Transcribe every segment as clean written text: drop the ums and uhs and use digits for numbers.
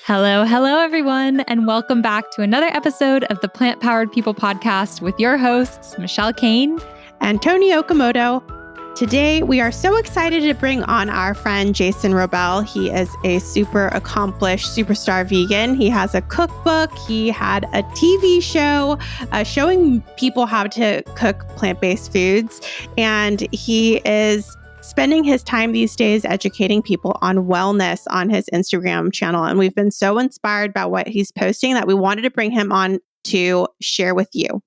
Hello, everyone, and welcome back to another episode of the Plant Powered People podcast with your hosts, Michelle Kane and Tony Okamoto. Today, we are so excited to bring on our friend Jason Wrobel. He is a super accomplished superstar vegan. He has a cookbook. He had a TV show showing people how to cook plant-based foods. And he is spending his time these days educating people on wellness on his Instagram channel. And we've been so inspired by what he's posting that we wanted to bring him on to share with you.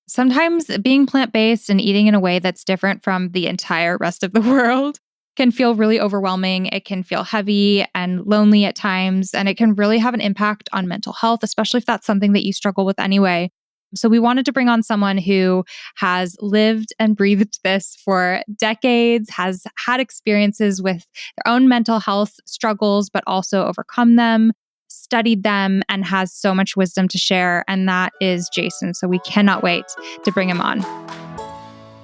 Sometimes being plant-based and eating in a way that's different from the entire rest of the world can feel really overwhelming. It can feel heavy and lonely at times, and it can really have an impact on mental health, especially if that's something that you struggle with anyway. So we wanted to bring on someone who has lived and breathed this for decades, has had experiences with their own mental health struggles, but also overcome them, studied them, and has so much wisdom to share. And that is Jason. So we cannot wait to bring him on.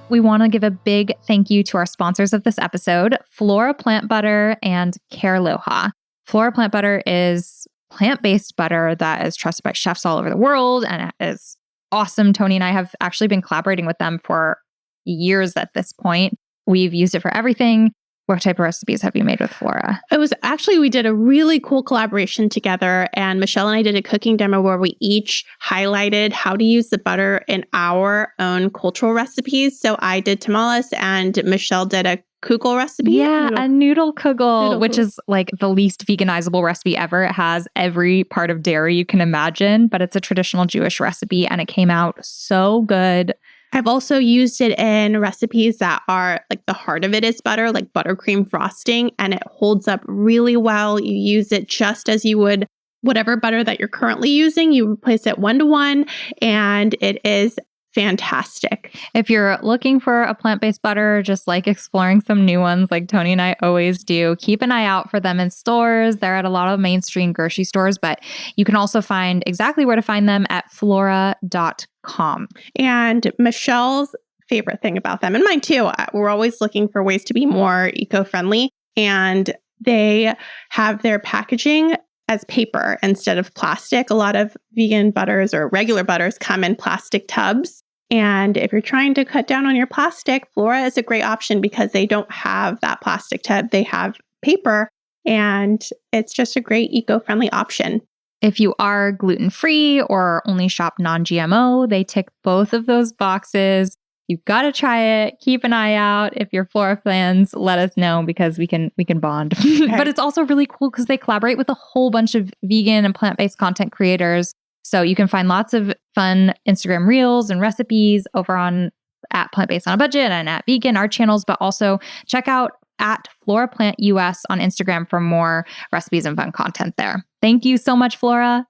We want to give a big thank you to our sponsors of this episode, Flora Plant Butter and Careloha. Flora Plant Butter is plant-based butter that is trusted by chefs all over the world, and it is awesome. Tony and I have actually been collaborating with them for years at this point. We've used it for everything. What type of recipes have you made with Flora? It was actually, we did a really cool collaboration together, and Michelle and I did a cooking demo where we each highlighted how to use the butter in our own cultural recipes. So I did tamales and Michelle did a kugel recipe. Yeah, a noodle kugel, which is like the least veganizable recipe ever. It has every part of dairy you can imagine, but it's a traditional Jewish recipe and it came out so good. I've also used it in recipes that are like the heart of it is butter, like buttercream frosting, and it holds up really well. You use it just as you would whatever butter that you're currently using. You replace it 1-to-1, and it is fantastic. If you're looking for a plant-based butter, just like exploring some new ones like Tony and I always do, keep an eye out for them in stores. They're at a lot of mainstream grocery stores, but you can also find exactly where to find them at flora.com. And Michelle's favorite thing about them, and mine too, we're always looking for ways to be more eco-friendly, and they have their packaging as paper instead of plastic. A lot of vegan butters or regular butters come in plastic tubs. And if you're trying to cut down on your plastic, Flora is a great option because they don't have that plastic tub. They have paper, and it's just a great eco-friendly option. If you are gluten-free or only shop non-GMO, they tick both of those boxes. You've got to try it. Keep an eye out. If you're Flora fans, let us know because we can bond. Okay. But it's also really cool because they collaborate with a whole bunch of vegan and plant-based content creators. So you can find lots of fun Instagram reels and recipes over on at Plant Based on a Budget and at Vegan, our channels, but also check out at Flora Plant US on Instagram for more recipes and fun content there. Thank you so much, Flora.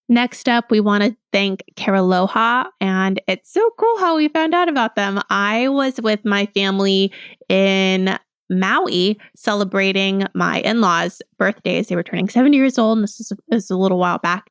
Next up, we want to thank Careloha, and it's so cool how we found out about them. I was with my family in Maui celebrating my in-laws' birthdays. They were turning 70 years old, and this was a little while back.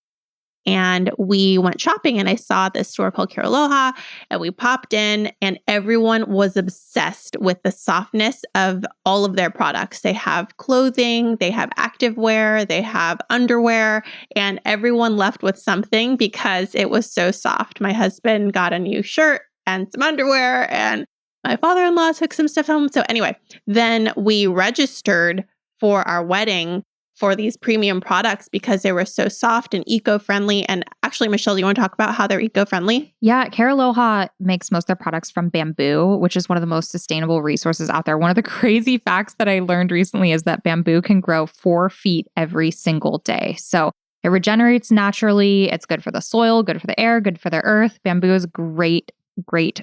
And we went shopping, and I saw this store called Careloha, and we popped in, and everyone was obsessed with the softness of all of their products. They have clothing, they have activewear, they have underwear, and everyone left with something because it was so soft. My husband got a new shirt and some underwear, and my father-in-law took some stuff home. So anyway, then we registered for our wedding for these premium products because they were so soft and eco-friendly. And actually, Michelle, do you want to talk about how they're eco-friendly? Yeah, Careloha makes most of their products from bamboo, which is one of the most sustainable resources out there. One of the crazy facts that I learned recently is that bamboo can grow 4 feet every single day. So it regenerates naturally. It's good for the soil, good for the air, good for the earth. Bamboo is a great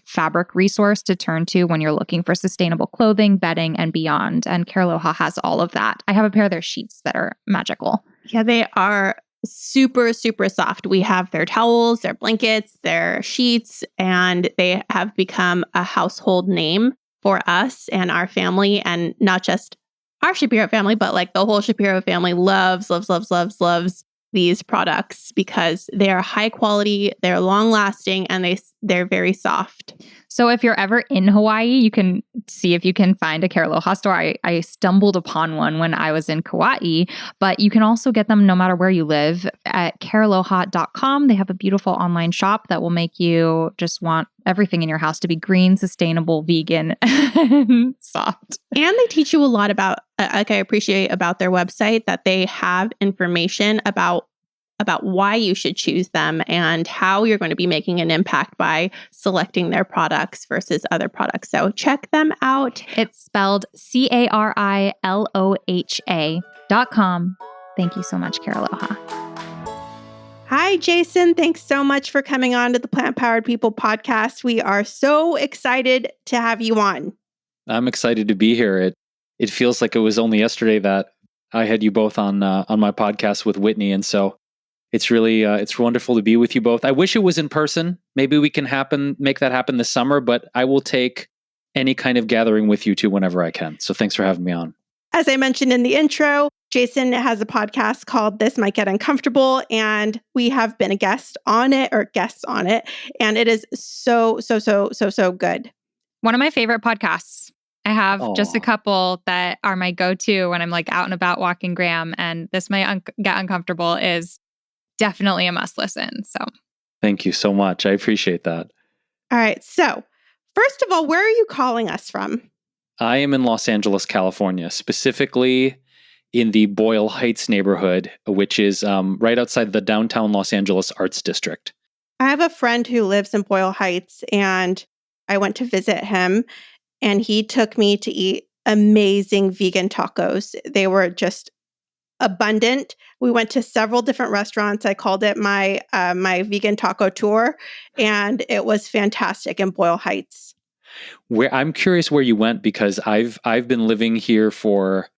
fabric resource to turn to when you're looking for sustainable clothing, bedding, and beyond. And Careloha has all of that. I have a pair of their sheets that are magical. Yeah, they are super, super soft. We have their towels, their blankets, their sheets, and they have become a household name for us and our family, and not just our Shapiro family, but like the whole Shapiro family loves these products because they are high quality, they're long lasting, and they're very soft. So if you're ever in Hawaii, you can see if you can find a Keraloha store. I stumbled upon one when I was in Kauai, but you can also get them no matter where you live at keraloha.com. They have a beautiful online shop that will make you just want everything in your house to be green, sustainable, vegan, and soft. And they teach you a lot about, like I appreciate about their website that they have information about why you should choose them and how you're going to be making an impact by selecting their products versus other products. So check them out. It's spelled CARILOHA.com. Thank you so much, Keraloha. Hi, Jason. Thanks so much for coming on to the Plant Powered People podcast. We are so excited to have you on. I'm excited to be here. It feels like it was only yesterday that I had you both on my podcast with Whitney, and so it's really it's wonderful to be with you both. I wish it was in person. Maybe we can make that happen this summer, but I will take any kind of gathering with you two whenever I can. So thanks for having me on. As I mentioned in the intro, Jason has a podcast called This Might Get Uncomfortable, and we have been guests on it, and it is so good. One of my favorite podcasts. I have just a Aw. couple that are my go-to when I'm like out and about walking Graham, and This Might Get Uncomfortable is definitely a must listen. So Thank you so much. I appreciate that. All right. So, first of all, where are you calling us from? I am in Los Angeles, California, specifically in the Boyle Heights neighborhood, which is right outside the downtown Los Angeles Arts District. I have a friend who lives in Boyle Heights, and I went to visit him, and he took me to eat amazing vegan tacos. They were just abundant. We went to several different restaurants. I called it my vegan taco tour, and it was fantastic in Boyle Heights. I'm curious where you went because I've been living here for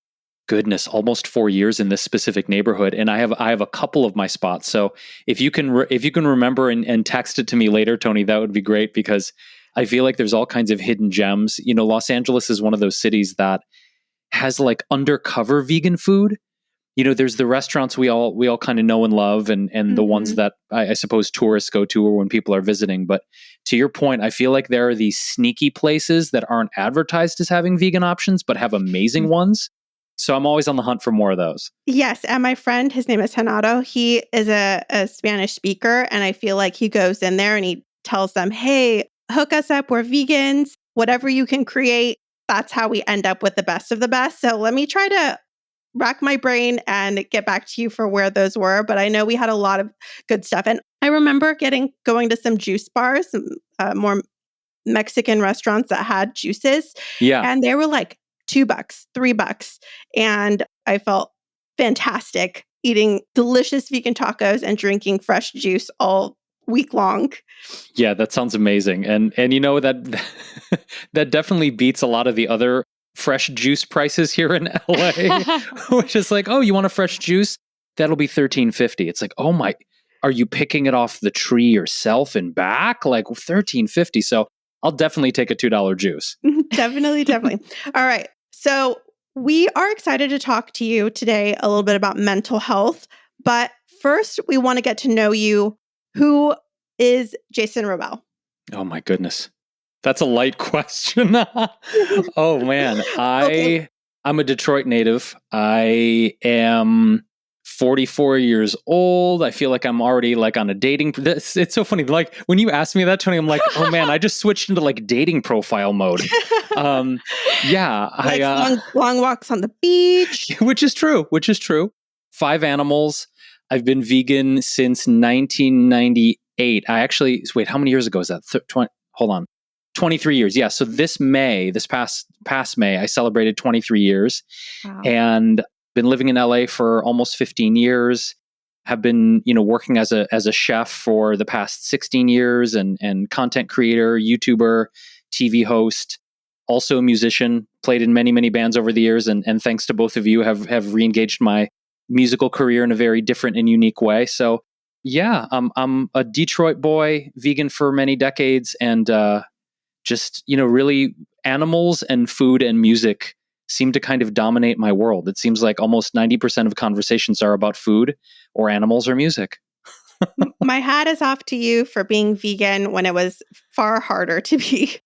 goodness almost 4 years in this specific neighborhood, and I have a couple of my spots. So if you can remember and text it to me later, Tony, that would be great because I feel like there's all kinds of hidden gems. You know, Los Angeles is one of those cities that has like undercover vegan food. You know, there's the restaurants we all kind of know and love, and the ones that I suppose tourists go to or when people are visiting. But to your point, I feel like there are these sneaky places that aren't advertised as having vegan options, but have amazing ones. So I'm always on the hunt for more of those. Yes, and my friend, his name is Renato. He is a Spanish speaker, and I feel like he goes in there and he tells them, hey, hook us up. We're vegans. Whatever you can create, that's how we end up with the best of the best. So let me try to rack my brain and get back to you for where those were. But I know we had a lot of good stuff. And I remember going to some juice bars, some more Mexican restaurants that had juices. Yeah. And they were like $2, $3. And I felt fantastic eating delicious vegan tacos and drinking fresh juice all week long. Yeah, that sounds amazing. And you know that that definitely beats a lot of the other fresh juice prices here in LA, which is like, oh, you want a fresh juice? That'll be $13.50. It's like, oh my, are you picking it off the tree yourself and back? Like $13.50. So I'll definitely take a $2 juice. Definitely. All right. So we are excited to talk to you today a little bit about mental health. But first, we want to get to know you. Who is Jason Wrobel? Oh my goodness. That's a light question. Oh man. I'm a Detroit native. I am 44 years old. I feel like I'm already like on a dating. It's so funny. Like when you asked me that, Tony, I'm like, oh man, I just switched into like dating profile mode. Yeah. Like long walks on the beach. Which is true. 5 animals. I've been vegan since 1998. Wait, how many years ago is that? 23 years. Yeah. So this past May, I celebrated 23 years. Wow. And been living in LA for almost 15 years. Have been, working as a chef for the past 16 years and content creator, YouTuber, TV host, also a musician, played in many, many bands over the years. And thanks to both of you have re-engaged my musical career in a very different and unique way. So yeah, I'm a Detroit boy, vegan for many decades, and just, really animals and food and music seem to kind of dominate my world. It seems like almost 90% of conversations are about food or animals or music. My hat is off to you for being vegan when it was far harder to be,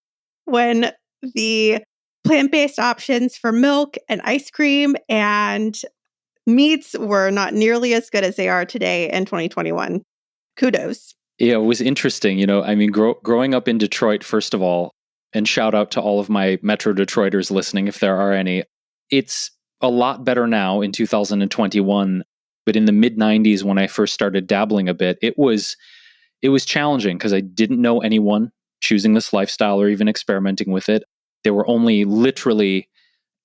when the plant-based options for milk and ice cream and meats were not nearly as good as they are today in 2021. Kudos. Yeah, it was interesting. I mean, growing up in Detroit, first of all, and shout out to all of my Metro Detroiters listening, if there are any. It's a lot better now in 2021, but in the mid 90s, when I first started dabbling a bit, it was challenging because I didn't know anyone choosing this lifestyle or even experimenting with it. There were only literally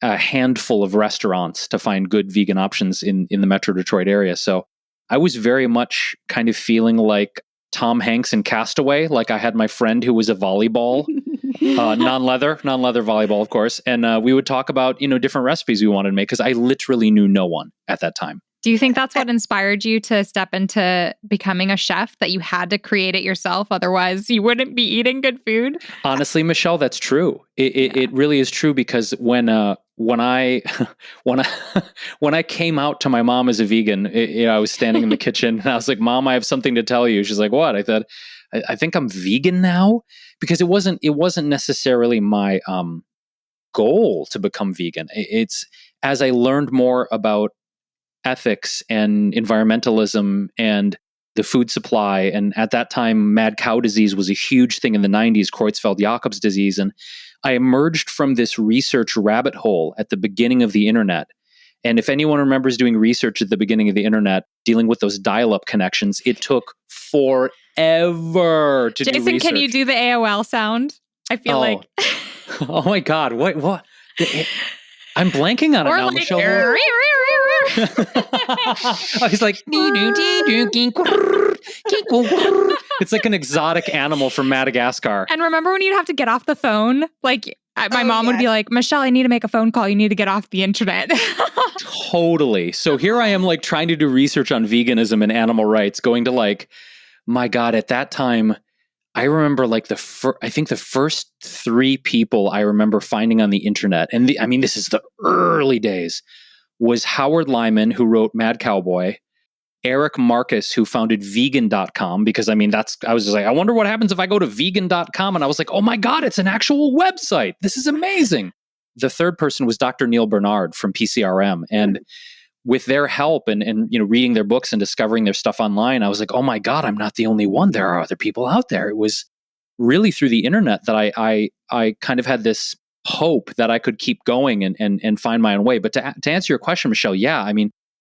a handful of restaurants to find good vegan options in the Metro Detroit area. So I was very much kind of feeling like Tom Hanks in Castaway. Like I had my friend who was a volleyball, non-leather volleyball, of course. And we would talk about, different recipes we wanted to make because I literally knew no one at that time. Do you think that's what inspired you to step into becoming a chef, that you had to create it yourself? Otherwise, you wouldn't be eating good food? Honestly, Michelle, that's true. It really is true because when I when I came out to my mom as a vegan, I was standing in the kitchen and I was like, "Mom, I have something to tell you." She's like, "What?" I thought, I think I'm vegan now, because it wasn't necessarily my goal to become vegan. It's as I learned more about ethics and environmentalism and the food supply. And at that time, mad cow disease was a huge thing in the 90s, Creutzfeldt-Jakob's disease. And I emerged from this research rabbit hole at the beginning of the internet. And if anyone remembers doing research at the beginning of the internet, dealing with those dial-up connections, it took forever to do Jason, research. can you do the AOL sound? I feel like... Oh my God. What? I'm blanking on it now, like, Michelle. He's like, it's like an exotic animal from Madagascar. And remember when you'd have to get off the phone? Like, my mom would be like, "Michelle, I need to make a phone call. You need to get off the internet." Totally. So here I am, like, trying to do research on veganism and animal rights, going to, like, my God, at that time, I remember like I think the first 3 people I remember finding on the internet, and this is the early days, was Howard Lyman, who wrote Mad Cowboy, Eric Marcus, who founded vegan.com, because I was just like, I wonder what happens if I go to vegan.com. And I was like, oh my God, it's an actual website. This is amazing. The third person was Dr. Neil Bernard from PCRM. And with their help and reading their books and discovering their stuff online, I was like, oh my God, I'm not the only one. There are other people out there. It was really through the internet that I kind of had this hope that I could keep going and find my own way. But to answer your question, Michelle, yeah,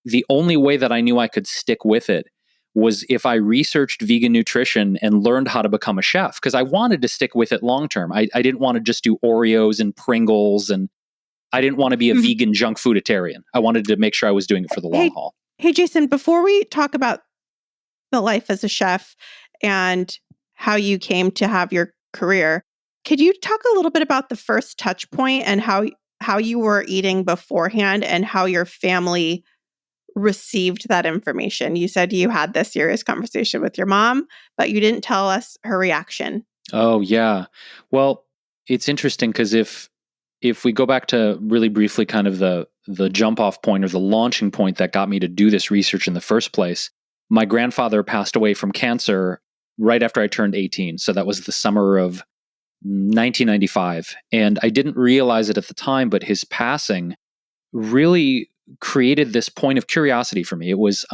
the only way that I knew I could stick with it was if I researched vegan nutrition and learned how to become a chef, because I wanted to stick with it long term. I didn't want to just do Oreos and Pringles, and I didn't want to be a vegan junk fooditarian. I wanted to make sure I was doing it for the long haul. Hey, Jason, before we talk about the life as a chef and how you came to have your career, could you talk a little bit about the first touch point and how you were eating beforehand and how your family received that information? You said you had this serious conversation with your mom, but you didn't tell us her reaction. Oh, yeah. Well, it's interesting because if we go back to really briefly kind of the jump off point or the launching point that got me to do this research in the first place, my grandfather passed away from cancer right after I turned 18. So that was the summer of 1995. And I didn't realize it at the time, but his passing really created this point of curiosity for me. It was,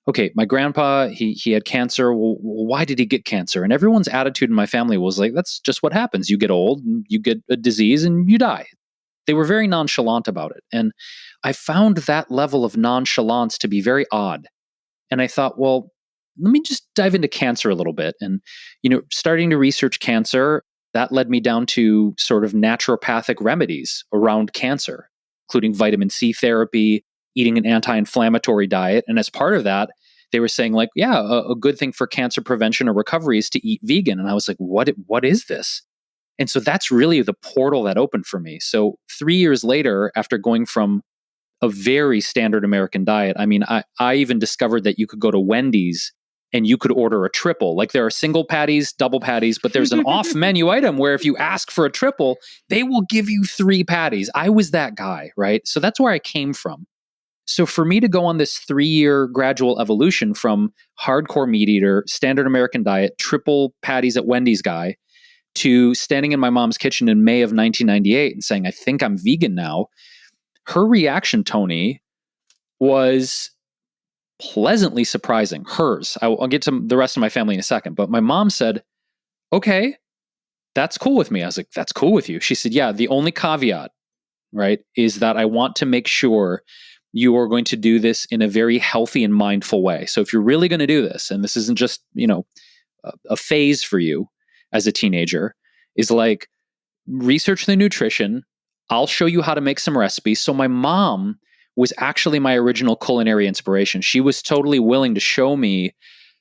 okay, my grandpa, he had cancer. Well, why did he get cancer? And everyone's attitude in my family was like, that's just what happens. You get old, and you get a disease, and you die. They were very nonchalant about it. And I found that level of nonchalance to be very odd. And I thought, well, let me just dive into cancer a little bit. And, starting to research cancer, that led me down to sort of naturopathic remedies around cancer, including vitamin C therapy, eating an anti-inflammatory diet. And as part of that, they were saying like, yeah, a good thing for cancer prevention or recovery is to eat vegan. And I was like, what is this? And so that's really the portal that opened for me. So 3 years later, after going from a very standard American diet, I even discovered that you could go to Wendy's and you could order a triple. Like there are single patties, double patties, but there's an off menu item where if you ask for a triple, they will give you 3 patties. I was that guy, right? So that's where I came from. So for me to go on this 3-year gradual evolution from hardcore meat eater, standard American diet, triple patties at Wendy's guy, to standing in my mom's kitchen in May of 1998 and saying, I think I'm vegan now. Her reaction, Tony, was pleasantly surprising. Hers. I'll get to the rest of my family in a second. But my mom said, okay, that's cool with me. I was like, that's cool with you. She said, yeah, the only caveat, right, is that I want to make sure you are going to do this in a very healthy and mindful way. So if you're really going to do this, and this isn't just, a phase for you as a teenager, is like research the nutrition. I'll show you how to make some recipes. So my mom was actually my original culinary inspiration. She was totally willing to show me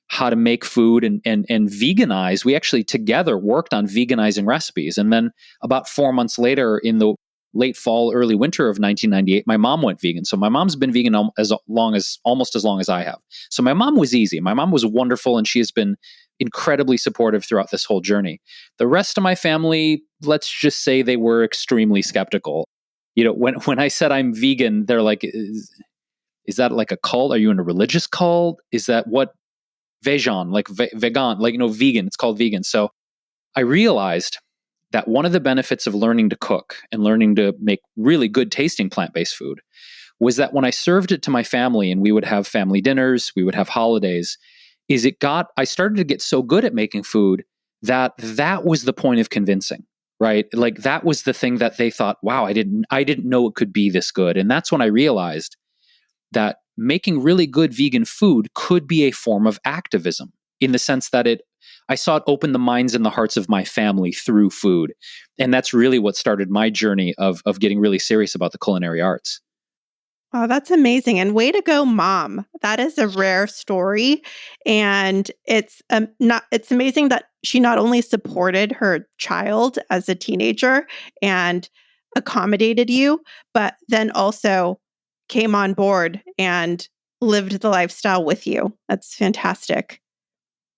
how to make food and veganize. We actually together worked on veganizing recipes. And then about 4 months later, in the late fall, early winter of 1998, my mom went vegan. So my mom's been vegan almost as long as I have. So my mom was easy. My mom was wonderful, and she has been incredibly supportive throughout this whole journey. The rest of my family, let's just say they were extremely skeptical. When I said I'm vegan, they're like, is that like a cult? Are you in a religious cult? Is that what vegan, like vegan, like, vegan, it's called vegan. So I realized that one of the benefits of learning to cook and learning to make really good tasting plant-based food was that when I served it to my family and we would have family dinners, we would have holidays, I started to get so good at making food that was the point of convincing, right? Like that was the thing that they thought, wow, I didn't know it could be this good. And that's when I realized that making really good vegan food could be a form of activism, in the sense that I saw it open the minds and the hearts of my family through food. And that's really what started my journey of getting really serious about the culinary arts. Oh, that's amazing. And way to go, mom. That is a rare story. And it's amazing that she not only supported her child as a teenager and accommodated you, but then also came on board and lived the lifestyle with you. That's fantastic.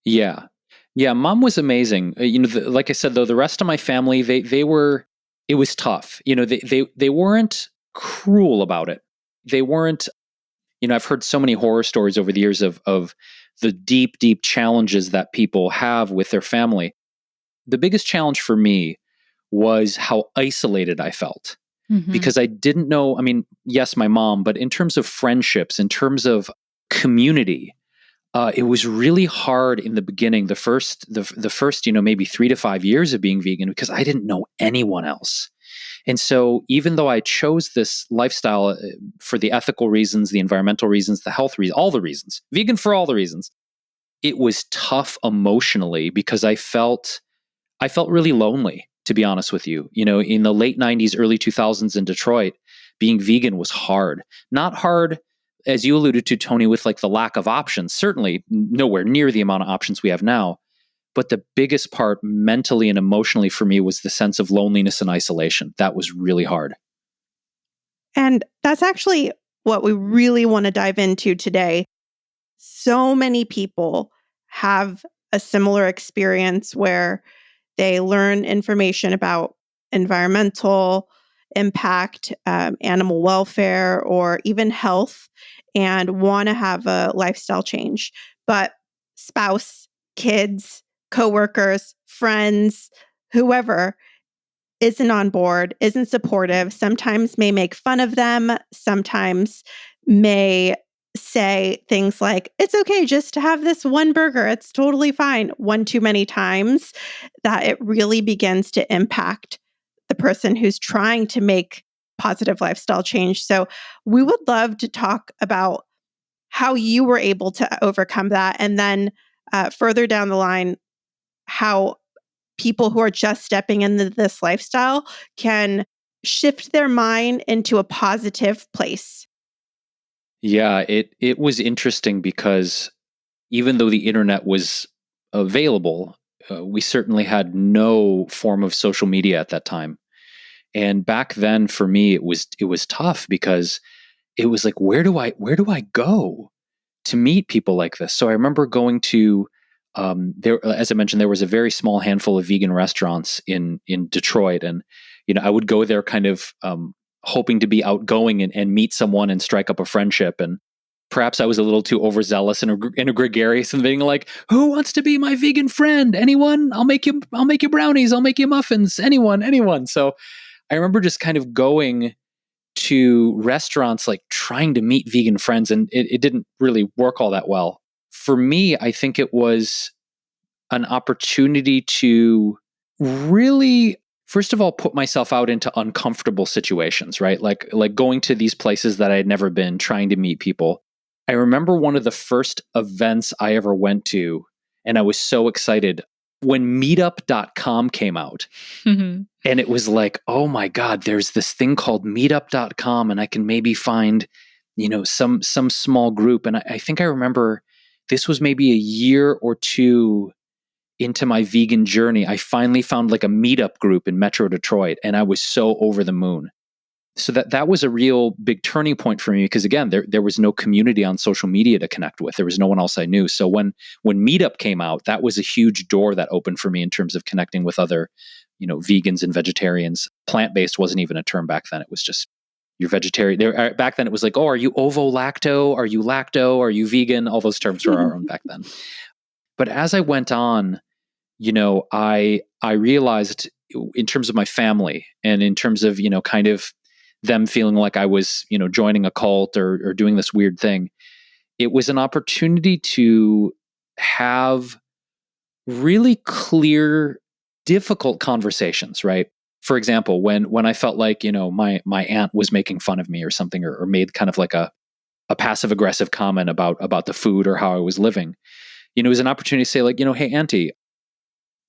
Yeah. Yeah, mom was amazing. Like I said, though, the rest of my family, it was tough. They weren't cruel about it. They weren't, I've heard so many horror stories over the years of the deep, deep challenges that people have with their family. The biggest challenge for me was how isolated I felt, because I didn't know, yes, my mom, but in terms of friendships, in terms of community, it was really hard in the beginning, the first, maybe 3 to 5 years of being vegan, because I didn't know anyone else. And so even though I chose this lifestyle for the ethical reasons, the environmental reasons, the health reasons, all the reasons, vegan for all the reasons, it was tough emotionally because I felt really lonely, to be honest with you. In the late 90s, early 2000s in Detroit, being vegan was hard. Not hard, as you alluded to, Tony, with like the lack of options, certainly nowhere near the amount of options we have now. But the biggest part mentally and emotionally for me was the sense of loneliness and isolation. That was really hard. And that's actually what we really want to dive into today. So many people have a similar experience where they learn information about environmental impact, animal welfare, or even health, and want to have a lifestyle change. But spouse, kids, coworkers, friends, whoever isn't on board, isn't supportive, sometimes may make fun of them, sometimes may say things like, it's okay just to have this one burger, it's totally fine, one too many times, that it really begins to impact the person who's trying to make positive lifestyle change. So we would love to talk about how you were able to overcome that. And then further down the line, how people who are just stepping into this lifestyle can shift their mind into a positive place. Yeah, it was interesting because even though the internet was available, we certainly had no form of social media at that time. And back then, for me, it was tough because it was like, where do I go? meet people like this. So I remember going to there, as I mentioned, there was a very small handful of vegan restaurants in Detroit, and I would go there kind of hoping to be outgoing and meet someone and strike up a friendship. And perhaps I was a little too overzealous and a gregarious and being like, "Who wants to be my vegan friend? Anyone? I'll make you brownies. I'll make you muffins. Anyone." So I remember just kind of going to restaurants, like trying to meet vegan friends, and it didn't really work all that well. For me, I think it was an opportunity to really, first of all, put myself out into uncomfortable situations, right? Like going to these places that I had never been, trying to meet people. I remember one of the first events I ever went to, and I was so excited when meetup.com came out. Mhm. And it was like, oh my God, there's this thing called meetup.com, and I can maybe find, some small group. And I think I remember this was maybe a year or two into my vegan journey. I finally found like a meetup group in Metro Detroit, and I was so over the moon. So that was a real big turning point for me, because again, there was no community on social media to connect with. There was no one else I knew. So when Meetup came out, that was a huge door that opened for me in terms of connecting with other, vegans and vegetarians. Plant-based wasn't even a term back then. It was just, you're vegetarian. Back then it was like, oh, are you ovo-lacto? Are you lacto? Are you vegan? All those terms were our own back then. But as I went on, I realized, in terms of my family and in terms of, kind of them feeling like I was, joining a cult or doing this weird thing, it was an opportunity to have really clear, difficult conversations, right? For example, when I felt like, my aunt was making fun of me or something, or made kind of like a passive aggressive comment about the food or how I was living, it was an opportunity to say, like, hey, Auntie,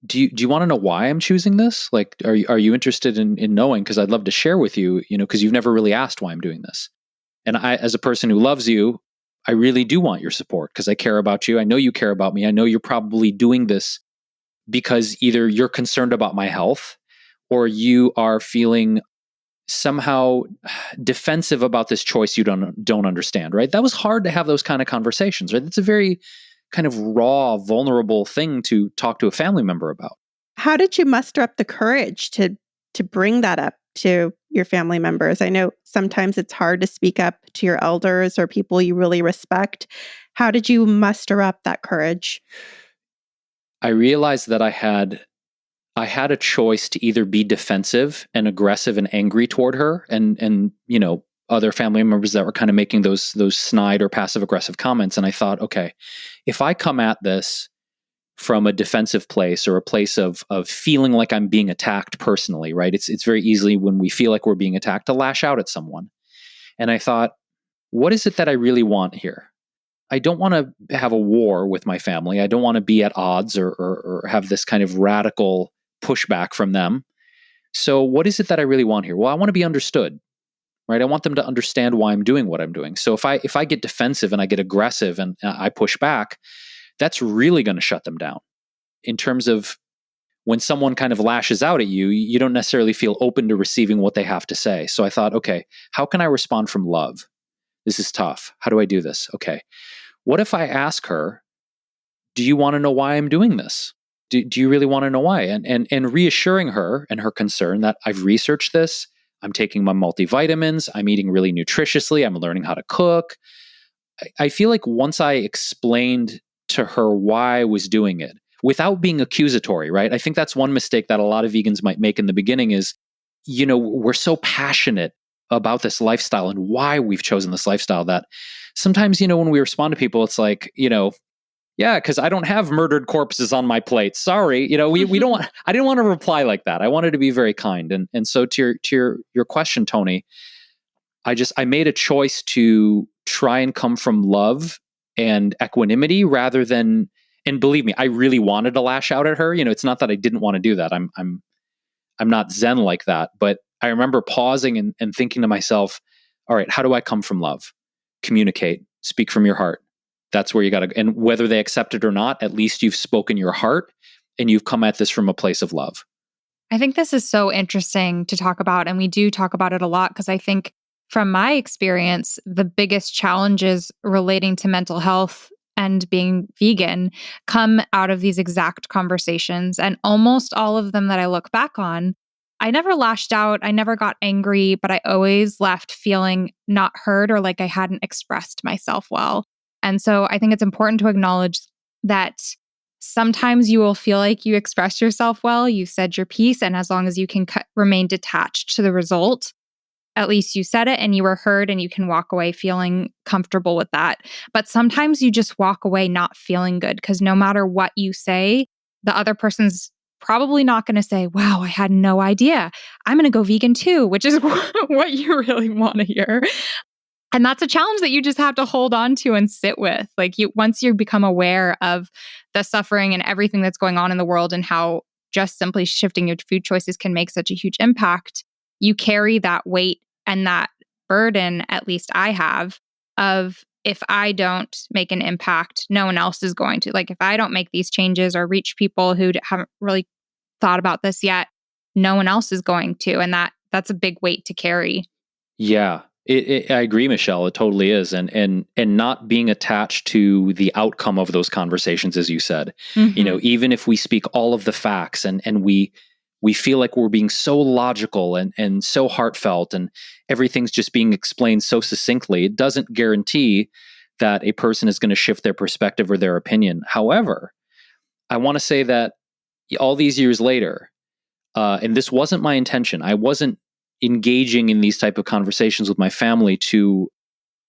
do you want to know why I'm choosing this? Like, are you interested in knowing? Because I'd love to share with you, because you've never really asked why I'm doing this. And I, as a person who loves you, I really do want your support, because I care about you. I know you care about me. I know you're probably doing this because either you're concerned about my health, or you are feeling somehow defensive about this choice you don't understand, right? That was hard to have those kind of conversations, right? It's a very kind of raw, vulnerable thing to talk to a family member about. How did you muster up the courage to bring that up to your family members? I know sometimes it's hard to speak up to your elders or people you really respect. How did you muster up that courage? I realized that I had a choice to either be defensive and aggressive and angry toward her, and other family members that were kind of making those snide or passive aggressive comments. And I thought, okay, if I come at this from a defensive place, or a place of feeling like I'm being attacked personally, right? It's very easily, when we feel like we're being attacked, to lash out at someone. And I thought, what is it that I really want here? I don't want to have a war with my family. I don't want to be at odds, or have this kind of radical pushback from them. So what is it that I really want here? Well, I want to be understood, right? I want them to understand why I'm doing what I'm doing. So if I get defensive and I get aggressive and I push back, that's really going to shut them down. In terms of when someone kind of lashes out at you, you don't necessarily feel open to receiving what they have to say. So I thought, okay, how can I respond from love? This is tough. How do I do this? Okay. What if I ask her, do you want to know why I'm doing this? Do you really want to know why? And reassuring her and her concern that I've researched this. I'm taking my multivitamins. I'm eating really nutritiously. I'm learning how to cook. I feel like once I explained to her why I was doing it, without being accusatory, right? I think that's one mistake that a lot of vegans might make in the beginning is, we're so passionate about this lifestyle and why we've chosen this lifestyle that sometimes, when we respond to people, it's like, yeah, because I don't have murdered corpses on my plate. Sorry, we don't want. I didn't want to reply like that. I wanted to be very kind, and so to your question, Tony, I made a choice to try and come from love and equanimity rather than. And believe me, I really wanted to lash out at her. It's not that I didn't want to do that. I'm not Zen like that. But I remember pausing and thinking to myself, all right, how do I come from love? Communicate, speak from your heart. That's where you got to, and whether they accept it or not, at least you've spoken your heart and you've come at this from a place of love. I think this is so interesting to talk about. And we do talk about it a lot, because I think from my experience, the biggest challenges relating to mental health and being vegan come out of these exact conversations. And almost all of them that I look back on, I never lashed out. I never got angry, but I always left feeling not heard or like I hadn't expressed myself well. And so I think it's important to acknowledge that sometimes you will feel like you expressed yourself well, you said your piece, and as long as you can remain detached to the result, at least you said it and you were heard and you can walk away feeling comfortable with that. But sometimes you just walk away not feeling good because no matter what you say, the other person's probably not going to say, wow, I had no idea. I'm going to go vegan too, which is what you really want to hear. And that's a challenge that you just have to hold on to and sit with. Like once you become aware of the suffering and everything that's going on in the world and how just simply shifting your food choices can make such a huge impact, you carry that weight and that burden, at least I have, of if I don't make an impact, no one else is going to. Like if I don't make these changes or reach people who haven't really thought about this yet, no one else is going to. And that's a big weight to carry. Yeah, I agree, Michelle. It totally is, and not being attached to the outcome of those conversations, as you said. Mm-hmm. Even if we speak all of the facts, and we feel like we're being so logical and so heartfelt, and everything's just being explained so succinctly, it doesn't guarantee that a person is going to shift their perspective or their opinion. However, I want to say that all these years later, and this wasn't my intention. I wasn't engaging in these type of conversations with my family to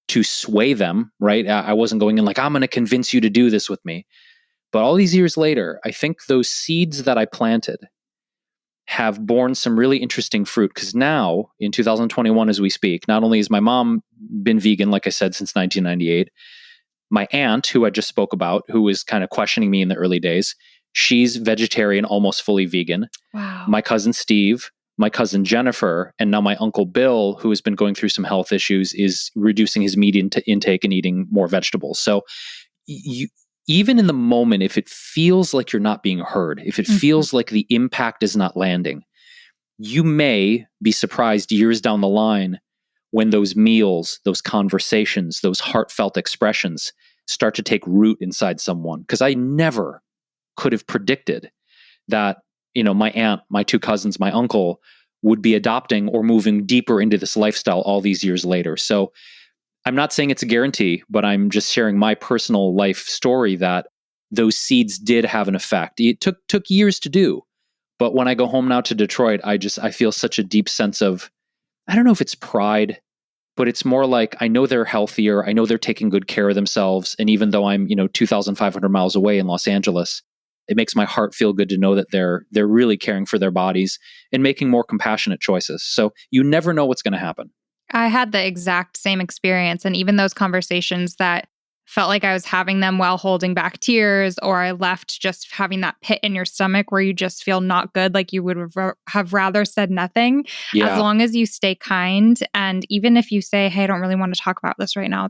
sway them, right? I wasn't going in like, I'm going to convince you to do this with me. But all these years later, I think those seeds that I planted have borne some really interesting fruit, because now in 2021, as we speak, not only has my mom been vegan, like I said, since 1998, my aunt, who I just spoke about, who was kind of questioning me in the early days, she's vegetarian, almost fully vegan. Wow. My cousin Steve, my cousin Jennifer, and now my uncle Bill, who has been going through some health issues, is reducing his meat intake and eating more vegetables. So you, even in the moment, if it feels like you're not being heard, if it feels like the impact is not landing, you may be surprised years down the line when those meals, those conversations, those heartfelt expressions start to take root inside someone. Because I never could have predicted that, my aunt, my two cousins, my uncle would be adopting or moving deeper into this lifestyle all these years later. So I'm not saying it's a guarantee, but I'm just sharing my personal life story that those seeds did have an effect. It took years to do. But when I go home now to Detroit, I feel such a deep sense of, I don't know if it's pride, but it's more like I know they're healthier. I know they're taking good care of themselves. And even though I'm, 2,500 miles away in Los Angeles, it makes my heart feel good to know that they're really caring for their bodies and making more compassionate choices. So you never know what's going to happen. I had the exact same experience. And even those conversations that felt like I was having them while holding back tears, or I left just having that pit in your stomach where you just feel not good, like you would have rather said nothing. Yeah. As long as you stay kind. And even if you say, hey, I don't really want to talk about this right now,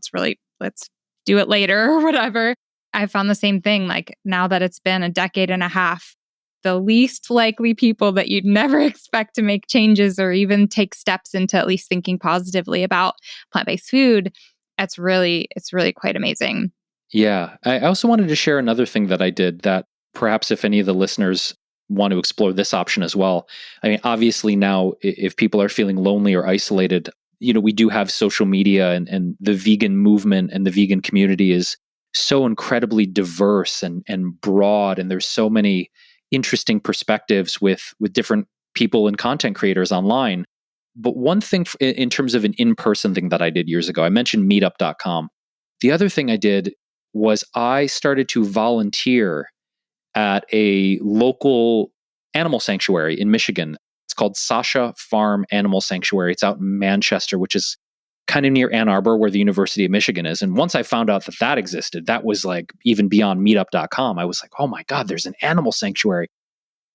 let's do it later or whatever. I found the same thing. Like now that it's been a decade and a half, the least likely people that you'd never expect to make changes or even take steps into at least thinking positively about plant-based food, it's really quite amazing. Yeah. I also wanted to share another thing that I did that perhaps if any of the listeners want to explore this option as well. I mean, obviously now, if people are feeling lonely or isolated, we do have social media, and the vegan movement and the vegan community is so incredibly diverse and broad. And there's so many interesting perspectives with different people and content creators online. But one thing in terms of an in-person thing that I did years ago, I mentioned meetup.com. The other thing I did was I started to volunteer at a local animal sanctuary in Michigan. It's called Sasha Farm Animal Sanctuary. It's out in Manchester, which is kind of near Ann Arbor, where the University of Michigan is. And once I found out that existed, that was like even beyond meetup.com. I was like, oh my God, there's an animal sanctuary.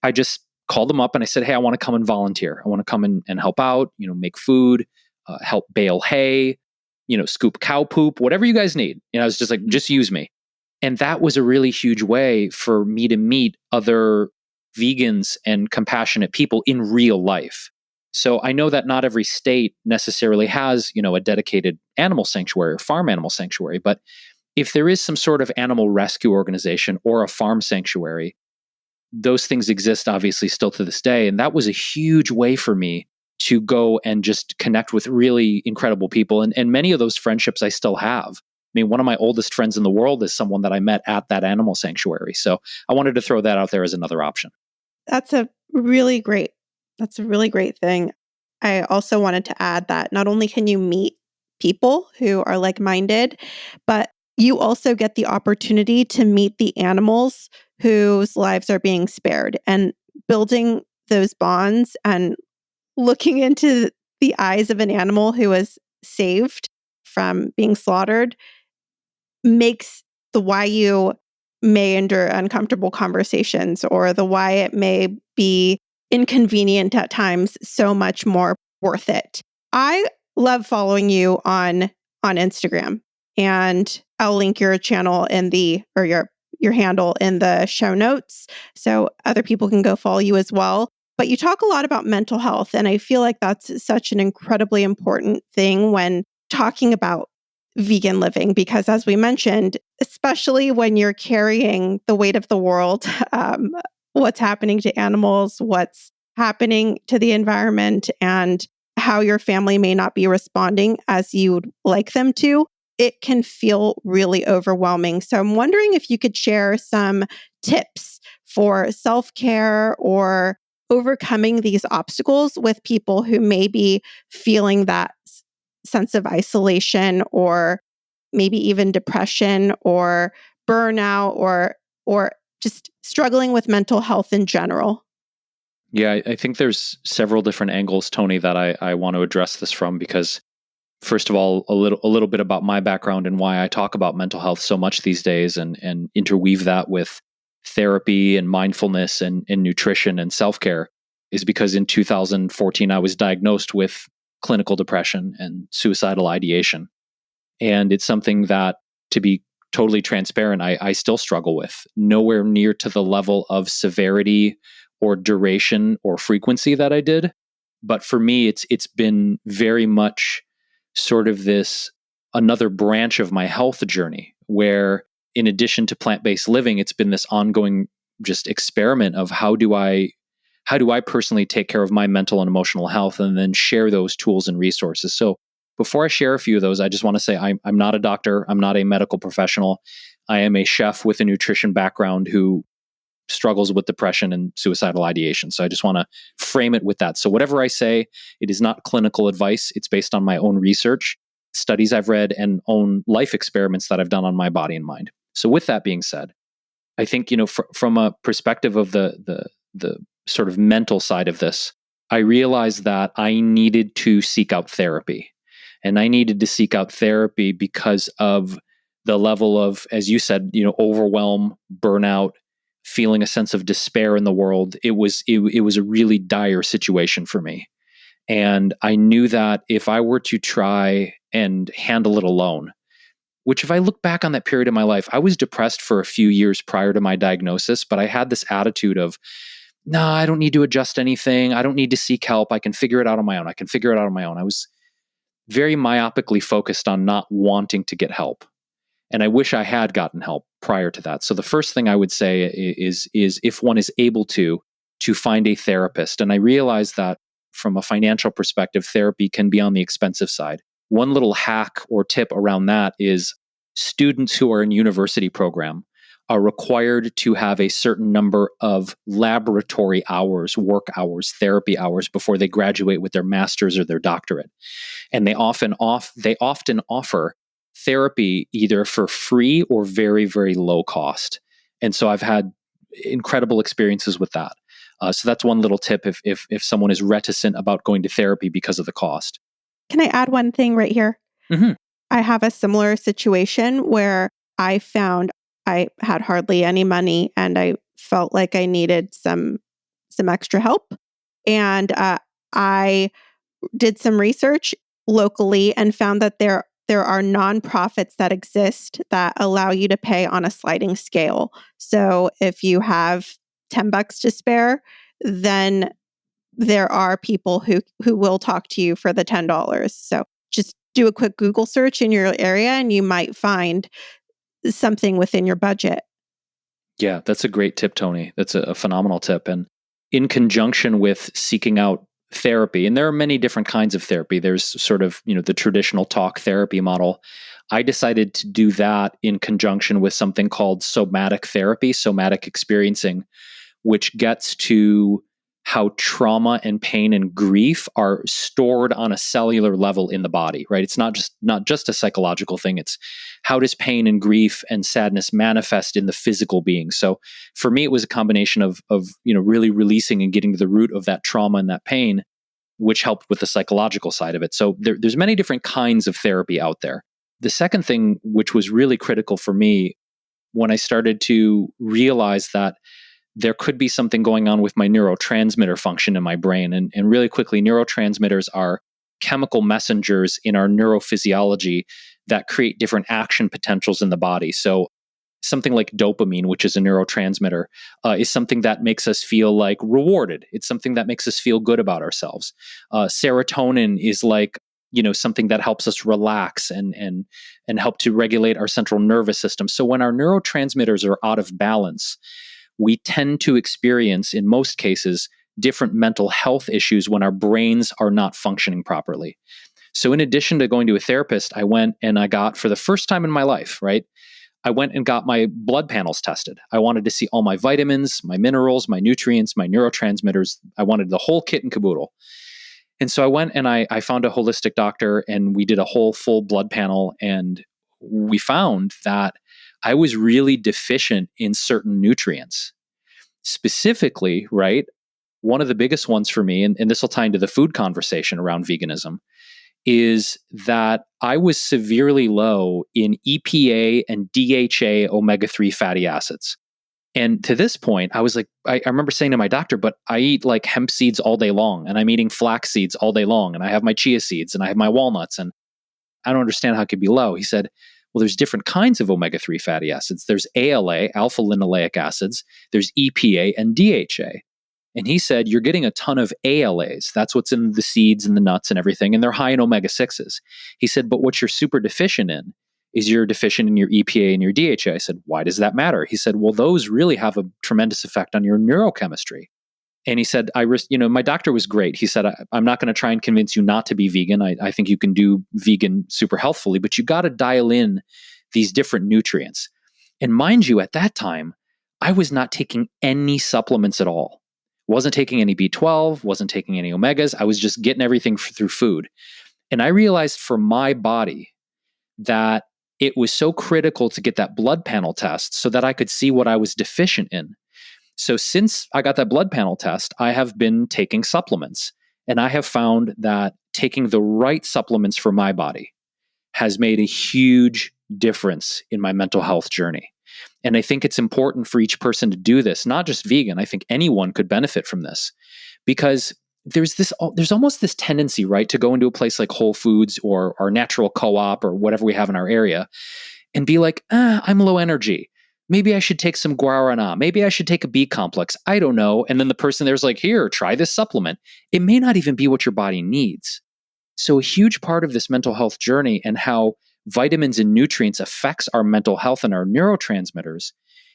I just called them up and I said, hey, I want to come and volunteer. I want to come and help out, make food, help bale hay, scoop cow poop, whatever you guys need. I was just like, just use me. And that was a really huge way for me to meet other vegans and compassionate people in real life. So I know that not every state necessarily has, a dedicated animal sanctuary or farm animal sanctuary, but if there is some sort of animal rescue organization or a farm sanctuary, those things exist obviously still to this day. And that was a huge way for me to go and just connect with really incredible people. And many of those friendships I still have. I mean, one of my oldest friends in the world is someone that I met at that animal sanctuary. So I wanted to throw that out there as another option. That's a really great, that's a really great thing. I also wanted to add that not only can you meet people who are like-minded, but you also get the opportunity to meet the animals whose lives are being spared, and building those bonds and looking into the eyes of an animal who was saved from being slaughtered makes the why you may endure uncomfortable conversations, or the why it may be inconvenient at times, so much more worth it. I love following you on Instagram, and I'll link your channel in the, or your handle in the show notes so other people can go follow you as well. But you talk a lot about mental health, and I feel like that's such an incredibly important thing when talking about vegan living, because as we mentioned, especially when you're carrying the weight of the world, what's happening to animals, what's happening to the environment, and how your family may not be responding as you'd like them to, it can feel really overwhelming. So I'm wondering if you could share some tips for self-care or overcoming these obstacles with people who may be feeling that sense of isolation, or maybe even depression or burnout, or just struggling with mental health in general. Yeah, I think there's several different angles, Tony, that I want to address this from, because first of all, a little bit about my background and why I talk about mental health so much these days, and interweave that with therapy and mindfulness and nutrition and self-care, is because in 2014 I was diagnosed with clinical depression and suicidal ideation. And it's something that, to be totally transparent, I still struggle with. Nowhere near to the level of severity or duration or frequency that I did. But for me, it's been very much sort of this another branch of my health journey, where in addition to plant-based living, it's been this ongoing just experiment of how do I personally take care of my mental and emotional health, and then share those tools and resources. So before I share a few of those, I just want to say I'm not a doctor. I'm not a medical professional. I am a chef with a nutrition background who struggles with depression and suicidal ideation. So I just want to frame it with that. So whatever I say, it is not clinical advice. It's based on my own research, studies I've read, and own life experiments that I've done on my body and mind. So with that being said, I think, from a perspective of the sort of mental side of this, I realized that I needed to seek out therapy. And I needed to seek out therapy because of the level of, as you said, overwhelm, burnout, feeling a sense of despair in the world. It was a really dire situation for me. And I knew that if I were to try and handle it alone, which if I look back on that period of my life, I was depressed for a few years prior to my diagnosis, but I had this attitude of, no, I don't need to adjust anything. I don't need to seek help. I can figure it out on my own. I was very myopically focused on not wanting to get help. And I wish I had gotten help prior to that. So the first thing I would say is if one is able to find a therapist. And I realize that from a financial perspective, therapy can be on the expensive side. One little hack or tip around that is students who are in university program are required to have a certain number of laboratory hours, work hours, therapy hours before they graduate with their master's or their doctorate. And they often offer therapy either for free or very, very low cost. And so I've had incredible experiences with that. So that's one little tip if someone is reticent about going to therapy because of the cost. Can I add one thing right here? Mm-hmm. I have a similar situation where I found I had hardly any money, and I felt like I needed some extra help. And I did some research locally and found that there are nonprofits that exist that allow you to pay on a sliding scale. So if you have $10 to spare, then there are people who will talk to you for the $10. So just do a quick Google search in your area and you might find something within your budget. Yeah, that's a great tip, Tony. That's a phenomenal tip. And in conjunction with seeking out therapy, and there are many different kinds of therapy. There's sort of, the traditional talk therapy model. I decided to do that in conjunction with something called somatic therapy, somatic experiencing, which gets to how trauma and pain and grief are stored on a cellular level in the body, right? It's not just a psychological thing. It's how does pain and grief and sadness manifest in the physical being. So for me, it was a combination of really releasing and getting to the root of that trauma and that pain, which helped with the psychological side of it. So there's many different kinds of therapy out there. The second thing, which was really critical for me when I started to realize that there could be something going on with my neurotransmitter function in my brain. And really quickly, neurotransmitters are chemical messengers in our neurophysiology that create different action potentials in the body. So something like dopamine, which is a neurotransmitter, is something that makes us feel like rewarded. It's something that makes us feel good about ourselves. Serotonin is like, something that helps us relax and help to regulate our central nervous system. So when our neurotransmitters are out of balance, we tend to experience, in most cases, different mental health issues when our brains are not functioning properly. So in addition to going to a therapist, I went and I got, for the first time in my life, right? I went and got my blood panels tested. I wanted to see all my vitamins, my minerals, my nutrients, my neurotransmitters. I wanted the whole kit and caboodle. And so I went and I found a holistic doctor and we did a whole full blood panel, and we found that I was really deficient in certain nutrients. Specifically, right, one of the biggest ones for me, and this will tie into the food conversation around veganism, is that I was severely low in EPA and DHA omega-3 fatty acids. And to this point, I was like, I remember saying to my doctor, but I eat like hemp seeds all day long, and I'm eating flax seeds all day long, and I have my chia seeds, and I have my walnuts, and I don't understand how it could be low. He said, well, there's different kinds of omega-3 fatty acids. There's ALA, alpha linoleic acids. There's EPA and DHA. And he said, you're getting a ton of ALAs. That's what's in the seeds and the nuts and everything. And they're high in omega-6s. He said, but what you're super deficient in is you're deficient in your EPA and your DHA. I said, why does that matter? He said, well, those really have a tremendous effect on your neurochemistry. And he said, my doctor was great. He said, I'm not going to try and convince you not to be vegan. I think you can do vegan super healthfully, but you got to dial in these different nutrients. And mind you, at that time, I was not taking any supplements at all. Wasn't taking any B12, wasn't taking any omegas. I was just getting everything through food. And I realized for my body that it was so critical to get that blood panel test so that I could see what I was deficient in. So since I got that blood panel test, I have been taking supplements, and I have found that taking the right supplements for my body has made a huge difference in my mental health journey. And I think it's important for each person to do this, not just vegan. I think anyone could benefit from this, because there's almost this tendency, right, to go into a place like Whole Foods or our natural co-op or whatever we have in our area and be like, I'm low energy. Maybe I should take some guarana. Maybe I should take a B complex. I don't know. And then the person there's like, here, try this supplement. It may not even be what your body needs. So a huge part of this mental health journey and how vitamins and nutrients affects our mental health and our neurotransmitters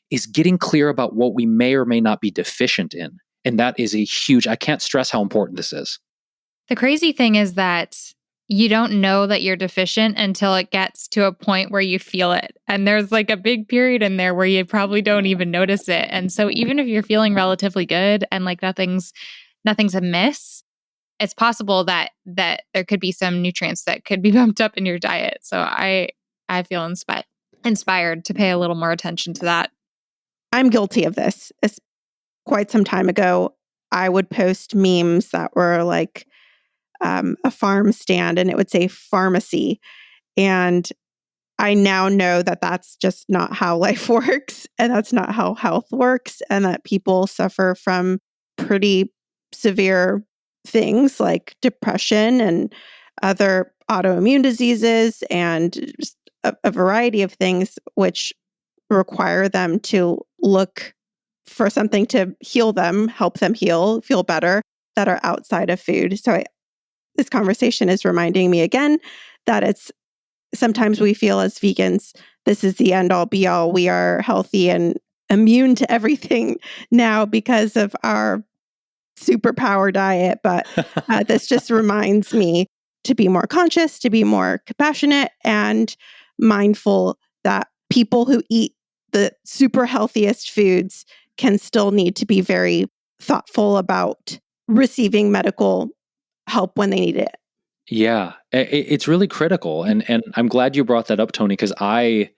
is getting clear about what we may or may not be deficient in. And that is I can't stress how important this is. The crazy thing is that you don't know that you're deficient until it gets to a point where you feel it. And there's like a big period in there where you probably don't even notice it. And so even if you're feeling relatively good and like nothing's amiss, it's possible that there could be some nutrients that could be bumped up in your diet. So I feel inspired to pay a little more attention to that. I'm guilty of this. It's quite some time ago, I would post memes that were like a farm stand, and it would say pharmacy. And I now know that that's just not how life works, and that's not how health works, and that people suffer from pretty severe things like depression and other autoimmune diseases and just a variety of things which require them to look for something to heal them, help them heal, feel better. that are outside of food. So this conversation is reminding me again that it's sometimes we feel as vegans, this is the end all be all. We are healthy and immune to everything now because of our superpower diet. But this just reminds me to be more conscious, to be more compassionate and mindful that people who eat the super healthiest foods can still need to be very thoughtful about receiving medical help when they need it. Yeah, it's really critical. And I'm glad you brought that up, Tony, because I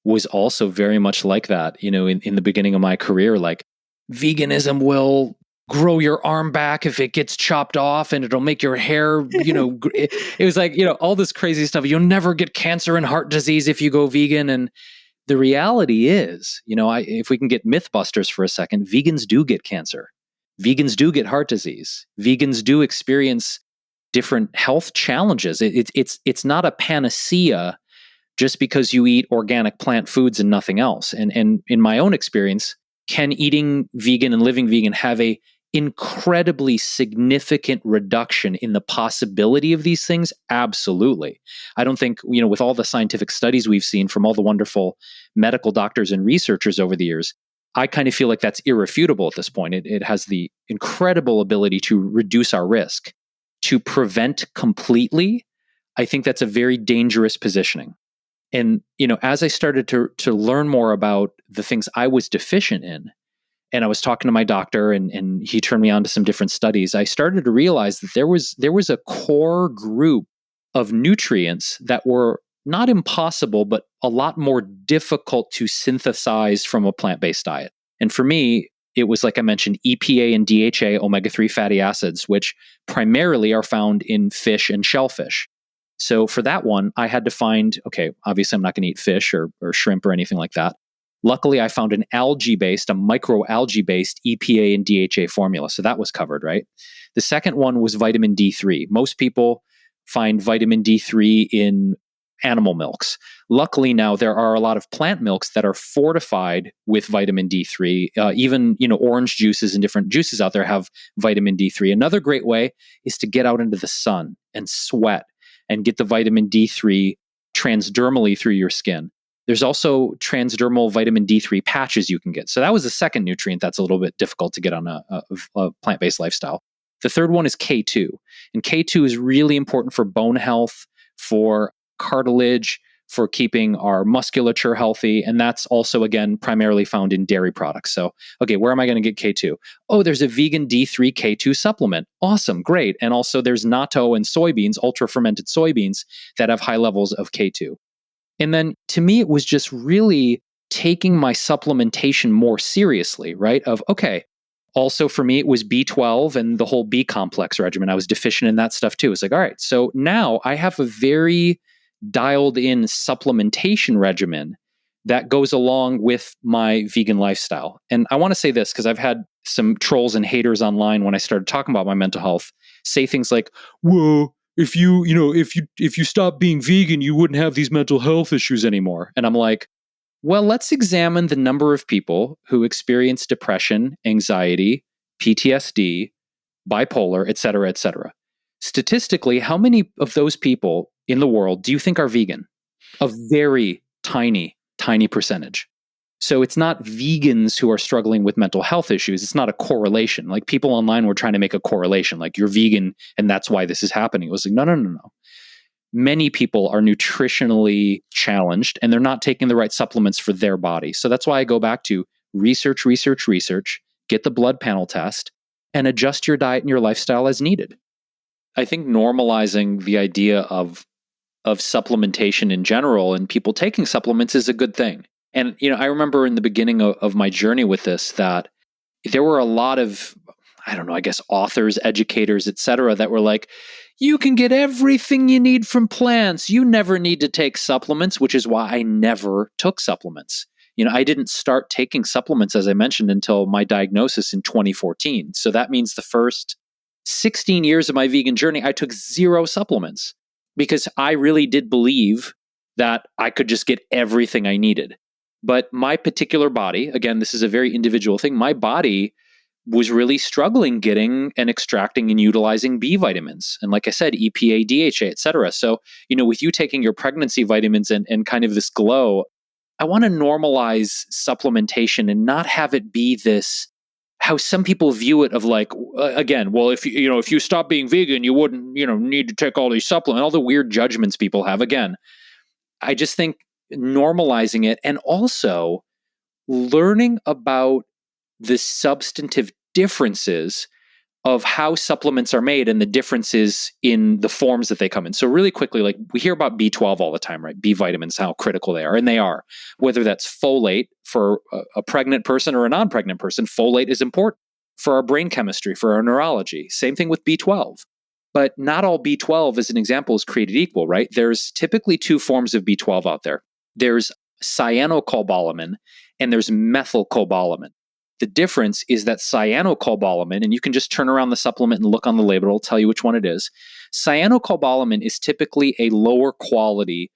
was also very much like that, in the beginning of my career. Like, veganism will grow your arm back if it gets chopped off, and it'll make your hair, it was like, all this crazy stuff. You'll never get cancer and heart disease if you go vegan. And the reality is, if we can get Mythbusters for a second, vegans do get cancer. Vegans do get heart disease. Vegans do experience different health challenges. It's not a panacea just because you eat organic plant foods and nothing else. And in my own experience, can eating vegan and living vegan have a incredibly significant reduction in the possibility of these things? Absolutely. I don't think, with all the scientific studies we've seen from all the wonderful medical doctors and researchers over the years, I kind of feel like that's irrefutable at this point. It has the incredible ability to reduce our risk. To prevent completely, I think that's a very dangerous positioning. And, as I started to learn more about the things I was deficient in, and I was talking to my doctor and he turned me on to some different studies, I started to realize that there was a core group of nutrients that were not impossible, but a lot more difficult to synthesize from a plant-based diet. And for me, it was, like I mentioned, EPA and DHA omega-3 fatty acids, which primarily are found in fish and shellfish. So for that one, I had to find, okay, obviously I'm not going to eat fish or shrimp or anything like that. Luckily, I found a microalgae-based EPA and DHA formula. So that was covered, right? The second one was vitamin D3. Most people find vitamin D3 in animal milks. Luckily, now there are a lot of plant milks that are fortified with vitamin D3. Even, orange juices and different juices out there have vitamin D3. Another great way is to get out into the sun and sweat and get the vitamin D3 transdermally through your skin. There's also transdermal vitamin D3 patches you can get. So that was the second nutrient that's a little bit difficult to get on a plant-based lifestyle. The third one is K2. And K2 is really important for bone health, for cartilage, for keeping our musculature healthy. And that's also, again, primarily found in dairy products. So, okay, where am I going to get K2? Oh, there's a vegan D3 K2 supplement. Awesome, great. And also there's natto and soybeans, ultra fermented soybeans that have high levels of K2. And then to me, it was just really taking my supplementation more seriously, right? Okay, also for me, it was B12 and the whole B complex regimen. I was deficient in that stuff too. It's like, all right, so now I have a very dialed in supplementation regimen that goes along with my vegan lifestyle. And I want to say this because I've had some trolls and haters online when I started talking about my mental health say things like, whoa, if you stop being vegan, you wouldn't have these mental health issues anymore. And I'm like, well, let's examine the number of people who experience depression, anxiety, PTSD, bipolar, et cetera, et cetera. Statistically, how many of those people in the world do you think are vegan? A very tiny, tiny percentage. So it's not vegans who are struggling with mental health issues. It's not a correlation. Like, people online were trying to make a correlation, like you're vegan and that's why this is happening. It was like, no. Many people are nutritionally challenged and they're not taking the right supplements for their body. So that's why I go back to research, get the blood panel test, and adjust your diet and your lifestyle as needed. I think normalizing the idea of supplementation in general and people taking supplements is a good thing. And, I remember in the beginning of my journey with this that there were a lot of, I don't know, I guess authors, educators, et cetera, that were like, you can get everything you need from plants. You never need to take supplements, which is why I never took supplements. I didn't start taking supplements, as I mentioned, until my diagnosis in 2014. So that means the first 16 years of my vegan journey, I took 0 supplements because I really did believe that I could just get everything I needed. But my particular body, again, this is a very individual thing, my body was really struggling getting and extracting and utilizing B vitamins. And like I said, EPA, DHA, et cetera. So, with you taking your pregnancy vitamins and kind of this glow, I want to normalize supplementation and not have it be this, how some people view it of like, again, well, if you stop being vegan, you wouldn't, need to take all these supplements, all the weird judgments people have. Again, I just think normalizing it and also learning about the substantive differences of how supplements are made and the differences in the forms that they come in. So really quickly, like we hear about B12 all the time, right? B vitamins, how critical they are. And they are. Whether that's folate for a pregnant person or a non-pregnant person, folate is important for our brain chemistry, for our neurology. Same thing with B12. But not all B12, as an example, is created equal, right? There's typically two forms of B12 out there. There's cyanocobalamin and there's methylcobalamin. The difference is that cyanocobalamin, and you can just turn around the supplement and look on the label, it'll tell you which one it is. Cyanocobalamin is typically a lower quality,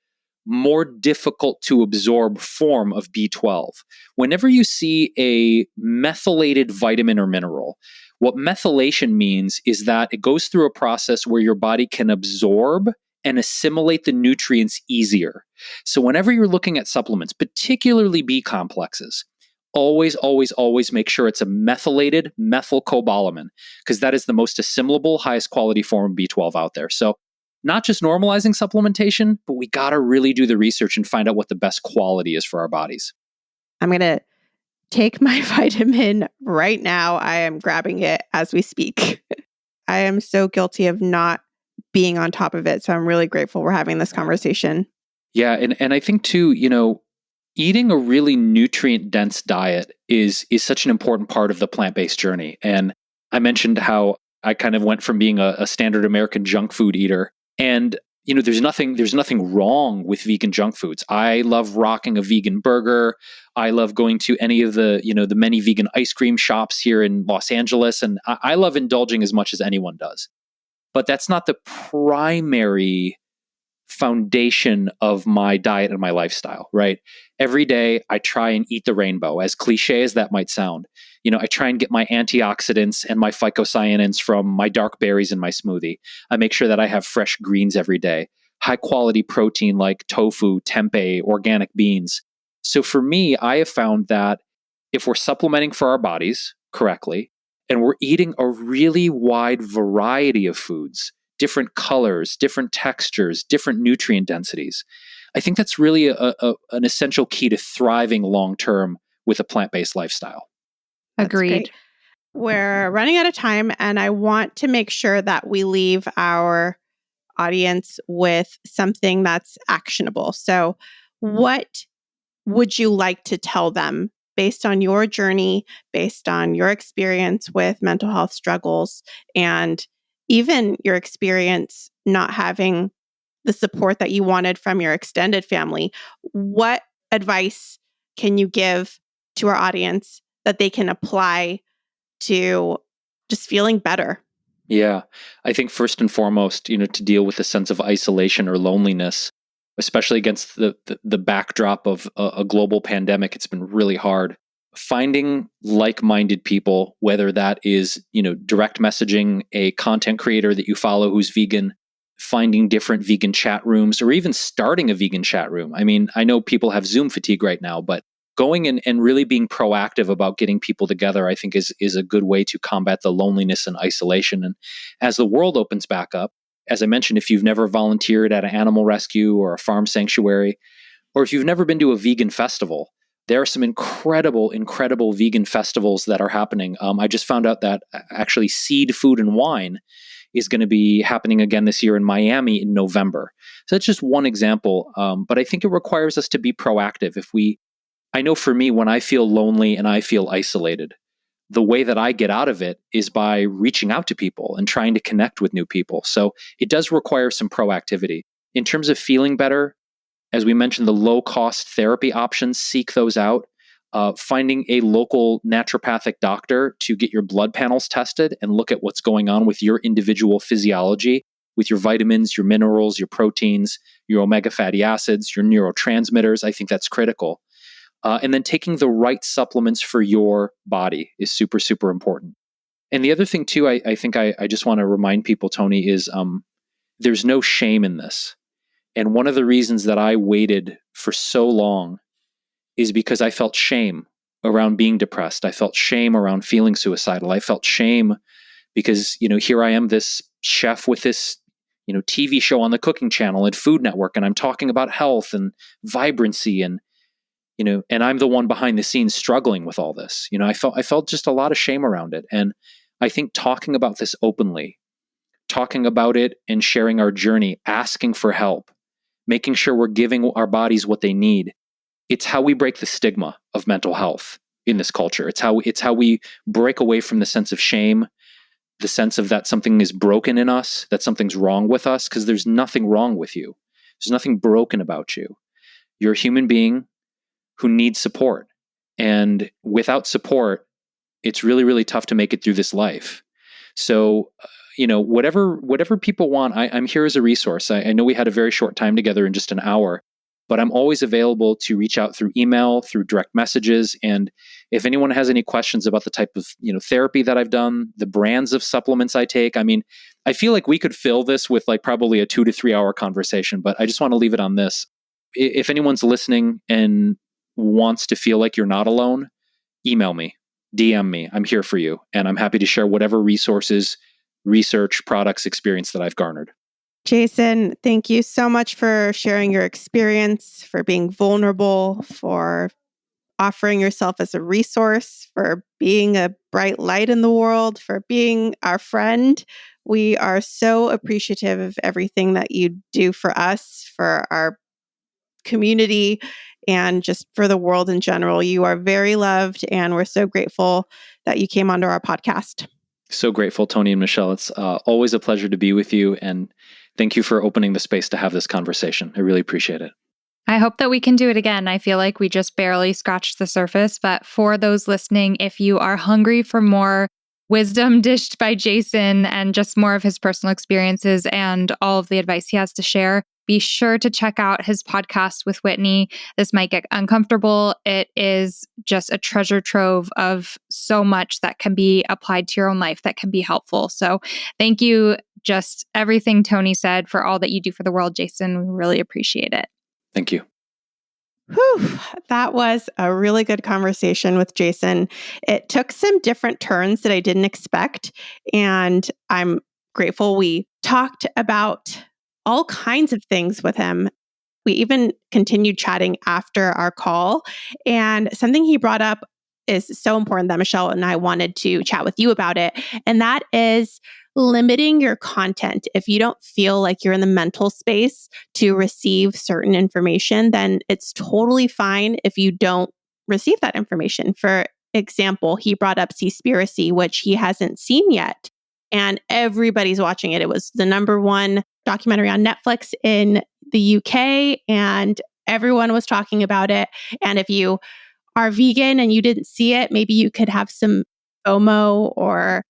more difficult to absorb form of B12. Whenever you see a methylated vitamin or mineral, what methylation means is that it goes through a process where your body can absorb and assimilate the nutrients easier. So whenever you're looking at supplements, particularly B complexes, always, always, always make sure it's a methylated methylcobalamin, because that is the most assimilable, highest quality form of B12 out there. So not just normalizing supplementation, but we got to really do the research and find out what the best quality is for our bodies. I'm going to take my vitamin right now. I am grabbing it as we speak. I am so guilty of not being on top of it. So I'm really grateful we're having this conversation. Yeah. And I think too, eating a really nutrient dense diet is such an important part of the plant-based journey. And I mentioned how I kind of went from being a standard American junk food eater. And there's nothing wrong with vegan junk foods. I love rocking a vegan burger. I love going to any of the the many vegan ice cream shops here in Los Angeles, and I love indulging as much as anyone does. But that's not the primary foundation of my diet and my lifestyle, right? Every day I try and eat the rainbow, as cliche as that might sound. I try and get my antioxidants and my phycocyanins from my dark berries in my smoothie. I make sure that I have fresh greens every day, high quality protein like tofu, tempeh, organic beans. So for me, I have found that if we're supplementing for our bodies correctly, and we're eating a really wide variety of foods, different colors, different textures, different nutrient densities, I think that's really an essential key to thriving long-term with a plant-based lifestyle. Agreed. We're running out of time, and I want to make sure that we leave our audience with something that's actionable. So what would you like to tell them based on your journey, based on your experience with mental health struggles, and even your experience not having the support that you wanted from your extended family? What advice can you give to our audience that they can apply to just feeling better? Yeah, I think first and foremost, to deal with a sense of isolation or loneliness, especially against the backdrop of a global pandemic, it's been really hard. Finding like-minded people, whether that is, direct messaging a content creator that you follow who's vegan, finding different vegan chat rooms, or even starting a vegan chat room. I mean, I know people have Zoom fatigue right now, but going and really being proactive about getting people together, I think is a good way to combat the loneliness and isolation. And as the world opens back up, as I mentioned, if you've never volunteered at an animal rescue or a farm sanctuary, or if you've never been to a vegan festival, there are some incredible, incredible vegan festivals that are happening. I just found out that actually Seed Food and Wine is going to be happening again this year in Miami in November. So that's just one example. But I think it requires us to be proactive. I know for me, when I feel lonely and I feel isolated, the way that I get out of it is by reaching out to people and trying to connect with new people. So it does require some proactivity. In terms of feeling better, as we mentioned, the low-cost therapy options, seek those out. Finding a local naturopathic doctor to get your blood panels tested and look at what's going on with your individual physiology, with your vitamins, your minerals, your proteins, your omega fatty acids, your neurotransmitters. I think that's critical. And then taking the right supplements for your body is super, super important. And the other thing too, I think I just want to remind people, Tony, is there's no shame in this. And one of the reasons that I waited for so long is because I felt shame around being depressed. I felt shame around feeling suicidal. I felt shame because, here I am, this chef with this, TV show on the cooking channel and Food Network, and I'm talking about health and vibrancy and, and I'm the one behind the scenes struggling with all this. I felt just a lot of shame around it. And I think talking about this openly, talking about it and sharing our journey, asking for help, making sure we're giving our bodies what they need, it's how we break the stigma of mental health in this culture. It's how we break away from the sense of shame, the sense of that something is broken in us, that something's wrong with us, because there's nothing wrong with you. There's nothing broken about you. You're a human being who needs support. And without support, it's really, really tough to make it through this life. So, whatever people want, I'm here as a resource. I know we had a very short time together in just an hour, but I'm always available to reach out through email, through direct messages. And if anyone has any questions about the type of, therapy that I've done, the brands of supplements I take, I feel like we could fill this with like probably a 2 to 3 hour conversation, but I just want to leave it on this. If anyone's listening and wants to feel like you're not alone, email me, DM me. I'm here for you. And I'm happy to share whatever resources, research, products, experience that I've garnered. Jason, thank you so much for sharing your experience, for being vulnerable, for offering yourself as a resource, for being a bright light in the world, for being our friend. We are so appreciative of everything that you do for us, for our community, and just for the world in general. You are very loved, and we're so grateful that you came onto our podcast. So grateful, Tony and Michelle. It's always a pleasure to be with you. And thank you for opening the space to have this conversation. I really appreciate it. I hope that we can do it again. I feel like we just barely scratched the surface. But for those listening, if you are hungry for more wisdom dished by Jason and just more of his personal experiences and all of the advice he has to share, be sure to check out his podcast with Whitney. This might get uncomfortable. It is just a treasure trove of so much that can be applied to your own life that can be helpful. So thank you, just everything Tony said, for all that you do for the world, Jason. We really appreciate it. Thank you. Whew, that was a really good conversation with Jason. It took some different turns that I didn't expect, and I'm grateful we talked about all kinds of things with him. We even continued chatting after our call, and something he brought up is so important that Michelle and I wanted to chat with you about it, and that is limiting your content. If you don't feel like you're in the mental space to receive certain information, then it's totally fine if you don't receive that information. For example, he brought up Seaspiracy, which he hasn't seen yet, and everybody's watching it. It was the number one documentary on Netflix in the UK, and everyone was talking about it. And if you are vegan and you didn't see it, maybe you could have some FOMO or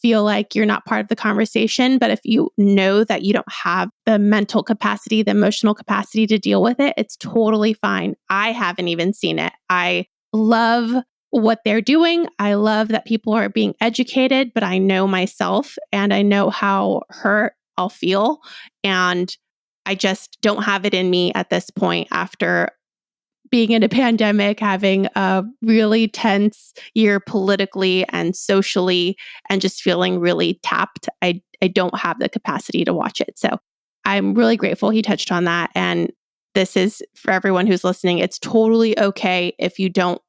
feel like you're not part of the conversation. But if you know that you don't have the mental capacity, the emotional capacity to deal with it, it's totally fine. I haven't even seen it. I love what they're doing. I love that people are being educated, but I know myself and I know how hurt I'll feel. And I just don't have it in me at this point after being in a pandemic, having a really tense year politically and socially, and just feeling really tapped. I don't have the capacity to watch it. So I'm really grateful he touched on that. And this is for everyone who's listening. It's totally okay if you don't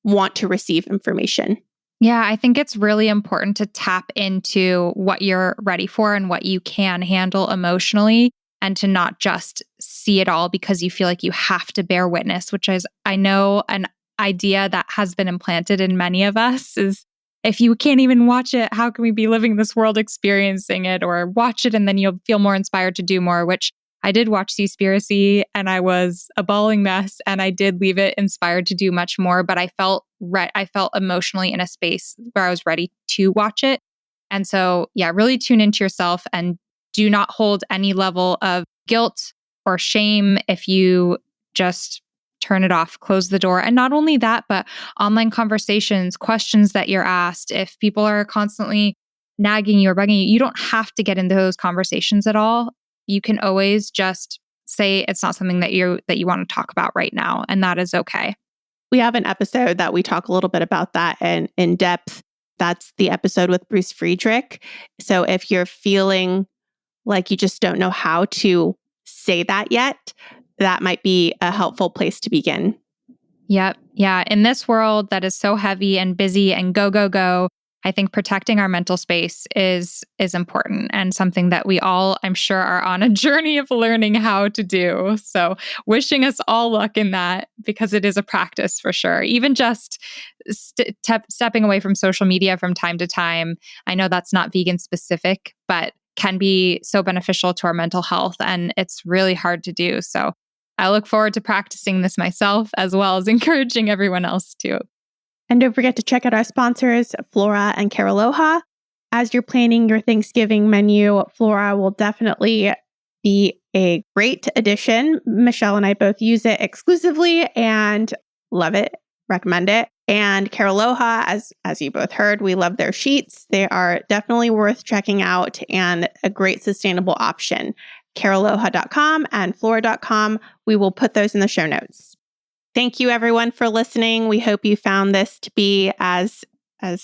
want to receive information. Yeah, I think it's really important to tap into what you're ready for and what you can handle emotionally, and to not just see it all because you feel like you have to bear witness, which is, I know, an idea that has been implanted in many of us is, if you can't even watch it, how can we be living this world experiencing it? Or watch it and then you'll feel more inspired to do more, which I did watch Seaspiracy and I was a bawling mess, and I did leave it inspired to do much more, but I felt emotionally in a space where I was ready to watch it. And so, yeah, really tune into yourself and do not hold any level of guilt or shame if you just turn it off, close the door. And not only that, but online conversations, questions that you're asked. If people are constantly nagging you or bugging you, you don't have to get into those conversations at all. You can always just say it's not something that you want to talk about right now, and that is okay. We have an episode that we talk a little bit about that and in depth. That's the episode with Bruce Friedrich. So if you're feeling like you just don't know how to say that yet, that might be a helpful place to begin. Yep. Yeah. In this world that is so heavy and busy and go, go, go, I think protecting our mental space is important and something that we all, I'm sure, are on a journey of learning how to do. So wishing us all luck in that, because it is a practice for sure. Even just stepping away from social media from time to time. I know that's not vegan specific, but can be so beneficial to our mental health, and it's really hard to do. So I look forward to practicing this myself, as well as encouraging everyone else to. And don't forget to check out our sponsors, Flora and Caraloha. As you're planning your Thanksgiving menu, Flora will definitely be a great addition. Michelle and I both use it exclusively and love it, recommend it. And Caraloha, as you both heard, we love their sheets. They are definitely worth checking out and a great sustainable option. Caraloha.com and Flora.com. We will put those in the show notes. Thank you, everyone, for listening. We hope you found this to be as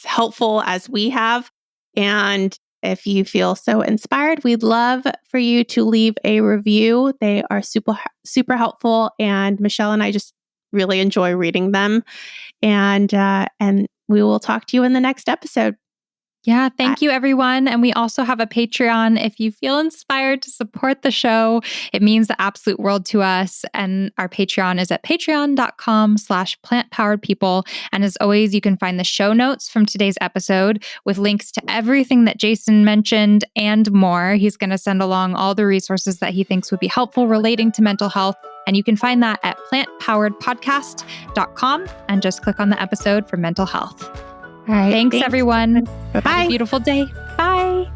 helpful as we have. And if you feel so inspired, we'd love for you to leave a review. They are super helpful. And Michelle and I just really enjoy reading them. And we will talk to you in the next episode. Yeah, thank you, everyone. And we also have a Patreon. If you feel inspired to support the show, it means the absolute world to us. And our Patreon is at patreon.com/plantpoweredpeople. And as always, you can find the show notes from today's episode with links to everything that Jason mentioned and more. He's going to send along all the resources that he thinks would be helpful relating to mental health. And you can find that at plantpoweredpodcast.com and just click on the episode for mental health. All right. Thanks, everyone. Bye-bye. Have a beautiful day. Bye.